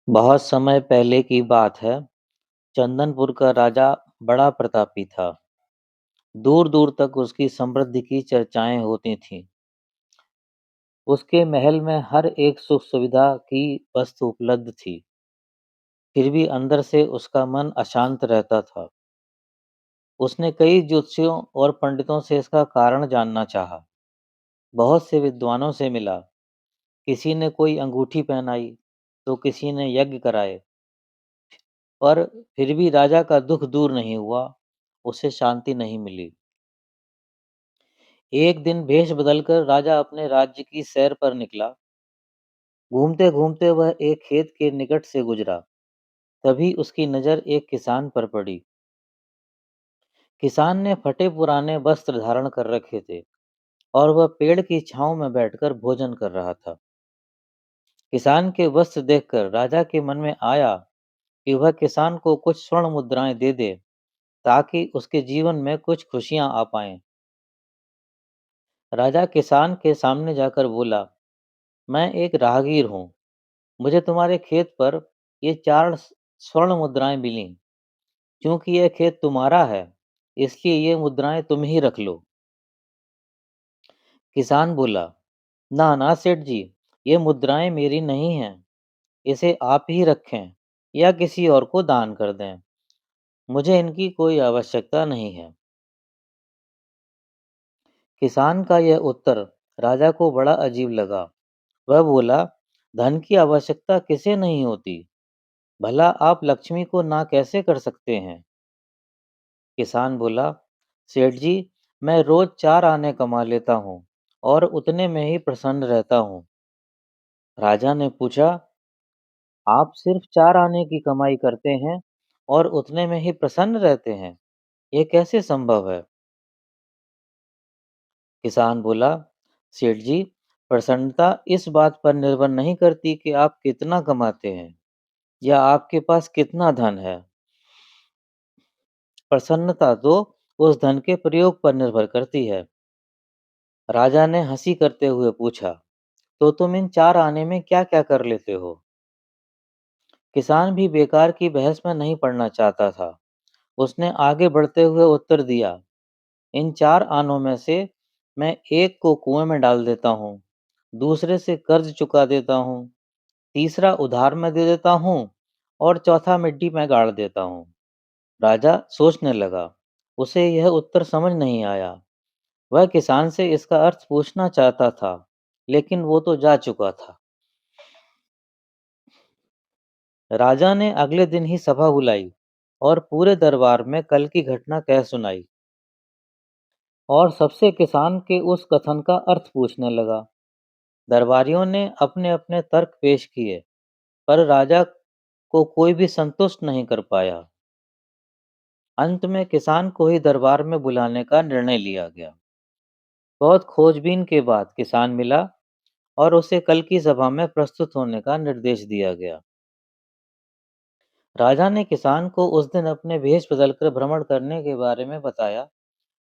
बहुत समय पहले की बात है। चंदनपुर का राजा बड़ा प्रतापी था। दूर दूर तक उसकी समृद्धि की चर्चाएं होती थीं। उसके महल में हर एक सुख सुविधा की वस्तु उपलब्ध थी। फिर भी अंदर से उसका मन अशांत रहता था। उसने कई ज्योतिषियों और पंडितों से इसका कारण जानना चाहा। बहुत से विद्वानों से मिला। किसी ने कोई अंगूठी पहनाई तो किसी ने यज्ञ कराए, पर फिर भी राजा का दुख दूर नहीं हुआ। उसे शांति नहीं मिली। एक दिन भेष बदलकर राजा अपने राज्य की सैर पर निकला। घूमते घूमते वह एक खेत के निकट से गुजरा। तभी उसकी नजर एक किसान पर पड़ी। किसान ने फटे पुराने वस्त्र धारण कर रखे थे और वह पेड़ की छांव में बैठकर भोजन कर रहा था। किसान के वस्त्र देखकर राजा के मन में आया कि वह किसान को कुछ स्वर्ण मुद्राएं दे दे, ताकि उसके जीवन में कुछ खुशियां आ पाएं। राजा किसान के सामने जाकर बोला, मैं एक राहगीर हूँ। मुझे तुम्हारे खेत पर ये 4 स्वर्ण मुद्राएं मिलीं। क्योंकि यह खेत तुम्हारा है, इसलिए ये मुद्राएं तुम ही रख लो। किसान बोला, ना ना सेठ जी, ये मुद्राएं मेरी नहीं हैं। इसे आप ही रखें या किसी और को दान कर दें। मुझे इनकी कोई आवश्यकता नहीं है। किसान का यह उत्तर राजा को बड़ा अजीब लगा। वह बोला, धन की आवश्यकता किसे नहीं होती? भला आप लक्ष्मी को ना कैसे कर सकते हैं? किसान बोला, सेठ जी, मैं रोज 4 आने कमा लेता हूँ और उतने में ही प्रसन्न रहता हूँ। राजा ने पूछा, आप सिर्फ 4 आने की कमाई करते हैं और उतने में ही प्रसन्न रहते हैं? ये कैसे संभव है? किसान बोला, सेठ जी, प्रसन्नता इस बात पर निर्भर नहीं करती कि आप कितना कमाते हैं या आपके पास कितना धन है। प्रसन्नता तो उस धन के प्रयोग पर निर्भर करती है। राजा ने हंसी करते हुए पूछा, तो तुम इन 4 आने में क्या क्या कर लेते हो? किसान भी बेकार की बहस में नहीं पड़ना चाहता था। उसने आगे बढ़ते हुए उत्तर दिया, इन 4 आनों में से मैं एक को कुएं में डाल देता हूँ, दूसरे से कर्ज चुका देता हूँ, तीसरा उधार में दे देता हूँ और चौथा मिट्टी में गाड़ देता हूँ। राजा सोचने लगा। उसे यह उत्तर समझ नहीं आया। वह किसान से इसका अर्थ पूछना चाहता था, लेकिन वो तो जा चुका था। राजा ने अगले दिन ही सभा बुलाई और पूरे दरबार में कल की घटना कह सुनाई और सबसे किसान के उस कथन का अर्थ पूछने लगा। दरबारियों ने अपने अपने तर्क पेश किए, पर राजा को कोई भी संतुष्ट नहीं कर पाया। अंत में किसान को ही दरबार में बुलाने का निर्णय लिया गया। बहुत खोजबीन के बाद किसान मिला और उसे कल की सभा में प्रस्तुत होने का निर्देश दिया गया। राजा ने किसान को उस दिन अपने भेष बदलकर भ्रमण करने के बारे में बताया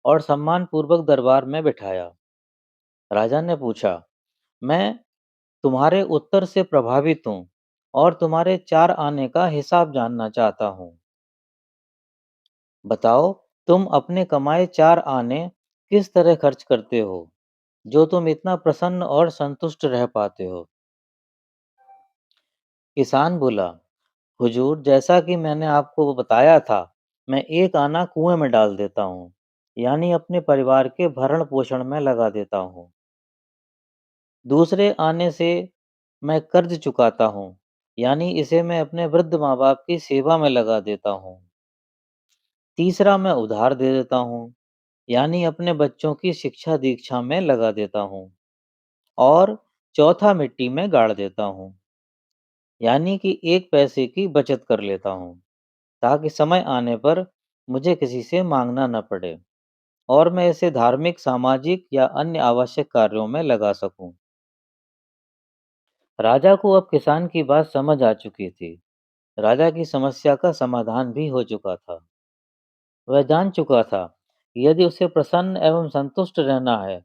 और सम्मानपूर्वक दरबार में बिठाया। राजा ने पूछा, मैं तुम्हारे उत्तर से प्रभावित हूँ और तुम्हारे 4 आने का हिसाब जानना चाहता हूँ। बताओ, तुम अपने कमाए 4 आने किस तरह खर्च करते हो, जो तुम इतना प्रसन्न और संतुष्ट रह पाते हो? किसान बोला, हुजूर, जैसा कि मैंने आपको बताया था, मैं 1 आना कुएं में डाल देता हूँ, यानी अपने परिवार के भरण पोषण में लगा देता हूँ। दूसरे आने से मैं कर्ज चुकाता हूँ, यानी इसे मैं अपने वृद्ध माँ बाप की सेवा में लगा देता हूँ। तीसरा मैं उधार दे देता हूँ, यानी अपने बच्चों की शिक्षा दीक्षा में लगा देता हूँ। और चौथा मिट्टी में गाड़ देता हूँ, यानी कि 1 पैसे की बचत कर लेता हूँ, ताकि समय आने पर मुझे किसी से मांगना न पड़े और मैं इसे धार्मिक, सामाजिक या अन्य आवश्यक कार्यों में लगा सकूं। राजा को अब किसान की बात समझ आ चुकी थी। राजा की समस्या का समाधान भी हो चुका था। वह जान चुका था कि यदि उसे प्रसन्न एवं संतुष्ट रहना है,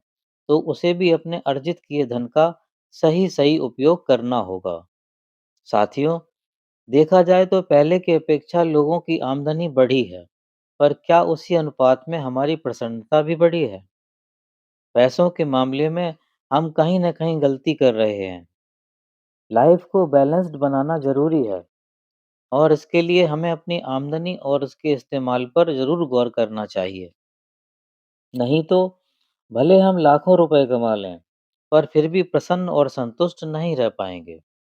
तो उसे भी अपने अर्जित किए धन का सही सही उपयोग करना होगा। साथियों, देखा जाए तो पहले की अपेक्षा लोगों की आमदनी बढ़ी है, पर क्या उसी अनुपात में हमारी प्रसन्नता भी बढ़ी है? पैसों के मामले में हम कहीं न कहीं गलती कर रहे हैं। लाइफ को बैलेंस्ड बनाना ज़रूरी है और इसके लिए हमें अपनी आमदनी और उसके इस्तेमाल पर ज़रूर गौर करना चाहिए। नहीं तो भले हम लाखों रुपए कमा लें, पर फिर भी प्रसन्न और संतुष्ट नहीं रह पाएँगे।